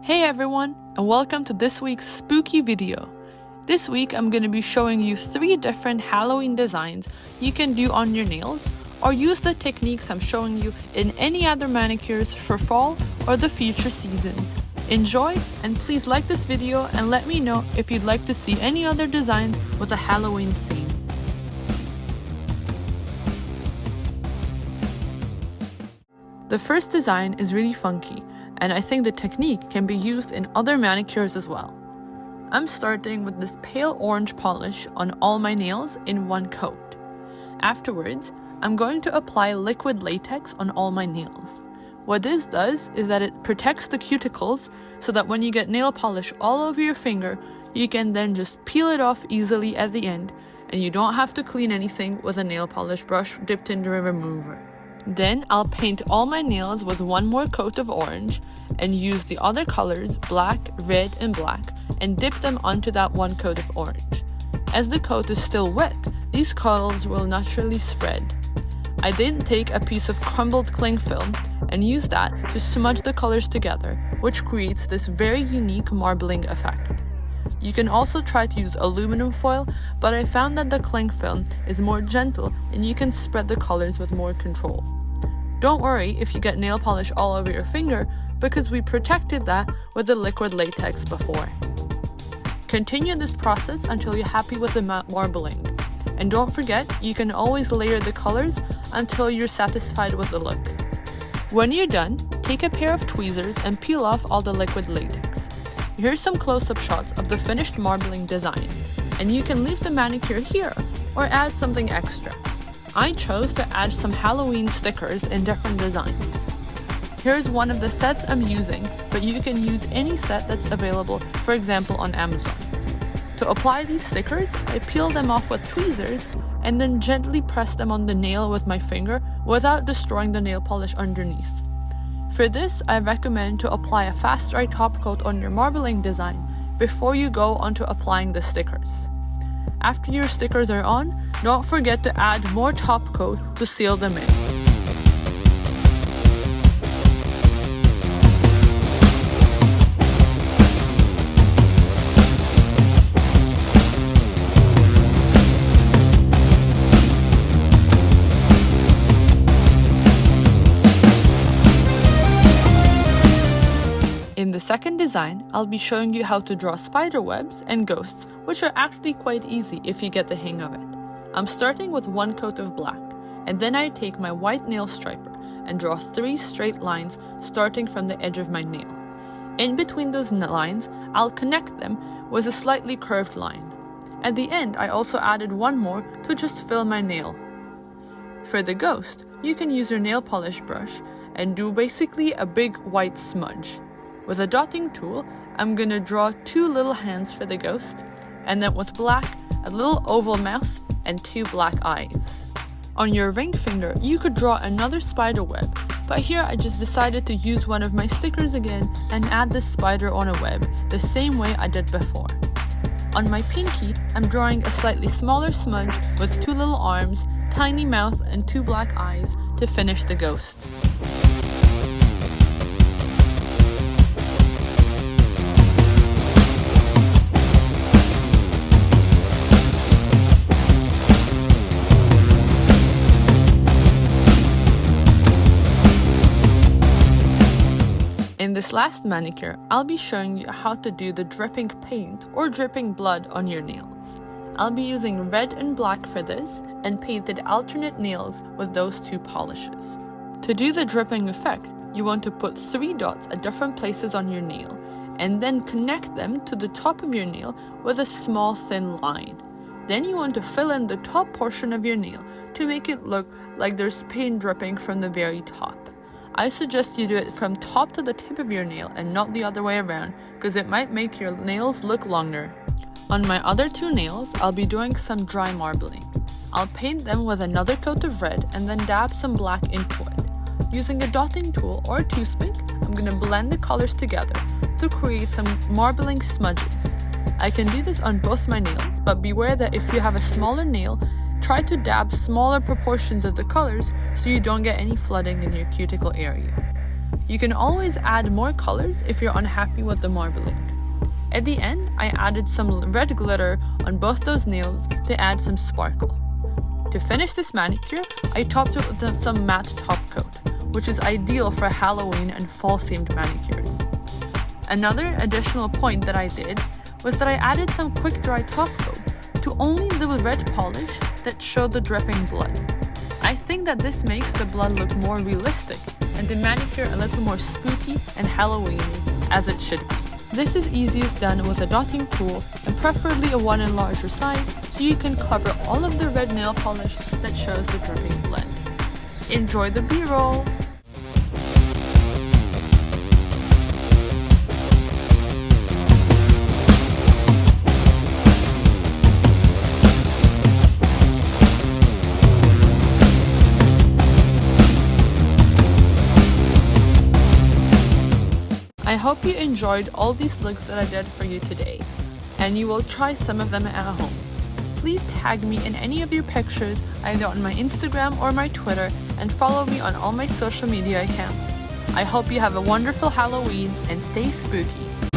Hey everyone, and welcome to this week's spooky video. This week I'm going to be showing you 3 different Halloween designs you can do on your nails, or use the techniques I'm showing you in any other manicures for fall or the future seasons. Enjoy, and please like this video and let me know if you'd like to see any other designs with a Halloween theme. The first design is really funky, and I think the technique can be used in other manicures as well. I'm starting with this pale orange polish on all my nails in one coat. Afterwards, I'm going to apply liquid latex on all my nails. What this does is that it protects the cuticles so that when you get nail polish all over your finger, you can then just peel it off easily at the end, and you don't have to clean anything with a nail polish brush dipped into a remover. Then I'll paint all my nails with one more coat of orange and use the other colors, black, red, and black, and dip them onto that one coat of orange. As the coat is still wet, these colors will naturally spread. I then take a piece of crumbled cling film and use that to smudge the colors together, which creates this very unique marbling effect. You can also try to use aluminum foil, but I found that the cling film is more gentle and you can spread the colors with more control. Don't worry if you get nail polish all over your finger, because we protected that with the liquid latex before. Continue this process until you're happy with the matte marbling. And don't forget, you can always layer the colors until you're satisfied with the look. When you're done, take a pair of tweezers and peel off all the liquid latex. Here's some close-up shots of the finished marbling design, and you can leave the manicure here or add something extra. I chose to add some Halloween stickers in different designs. Here's one of the sets I'm using, but you can use any set that's available, for example on Amazon. To apply these stickers, I peel them off with tweezers and then gently press them on the nail with my finger without destroying the nail polish underneath. For this, I recommend to apply a fast dry top coat on your marbling design before you go onto applying the stickers. After your stickers are on, don't forget to add more top coat to seal them in. In the second design, I'll be showing you how to draw spider webs and ghosts, which are actually quite easy if you get the hang of it. I'm starting with one coat of black, and then I take my white nail striper and draw 3 straight lines starting from the edge of my nail. In between those lines, I'll connect them with a slightly curved line. At the end, I also added one more to just fill my nail. For the ghost, you can use your nail polish brush and do basically a big white smudge. With a dotting tool, I'm gonna draw 2 little hands for the ghost, and then with black, a little oval mouth and 2 black eyes. On your ring finger, you could draw another spider web, but here I just decided to use one of my stickers again and add this spider on a web the same way I did before. On my pinky, I'm drawing a slightly smaller smudge with 2 little arms, tiny mouth, and 2 black eyes to finish the ghost. In this last manicure, I'll be showing you how to do the dripping paint or dripping blood on your nails. I'll be using red and black for this and painted alternate nails with those 2 polishes. To do the dripping effect, you want to put 3 dots at different places on your nail and then connect them to the top of your nail with a small thin line. Then you want to fill in the top portion of your nail to make it look like there's paint dripping from the very top. I suggest you do it from top to the tip of your nail and not the other way around, because it might make your nails look longer. On my other 2 nails, I'll be doing some dry marbling. I'll paint them with another coat of red and then dab some black into it. Using a dotting tool or a toothpick, I'm going to blend the colors together to create some marbling smudges. I can do this on both my nails, but beware that if you have a smaller nail, try to dab smaller proportions of the colors so you don't get any flooding in your cuticle area. You can always add more colors if you're unhappy with the marbling. At the end, I added some red glitter on both those nails to add some sparkle. To finish this manicure, I topped it with some matte top coat, which is ideal for Halloween and fall-themed manicures. Another additional point that I did was that I added some quick dry top coat to only the red polish that showed the dripping blood. I think that this makes the blood look more realistic and the manicure a little more spooky and Halloweeny as it should be. This is easiest done with a dotting tool and preferably a 1 in larger size so you can cover all of the red nail polish that shows the dripping blood. Enjoy the B-roll! I hope you enjoyed all these looks that I did for you today, and you will try some of them at home. Please tag me in any of your pictures either on my Instagram or my Twitter, and follow me on all my social media accounts. I hope you have a wonderful Halloween and stay spooky.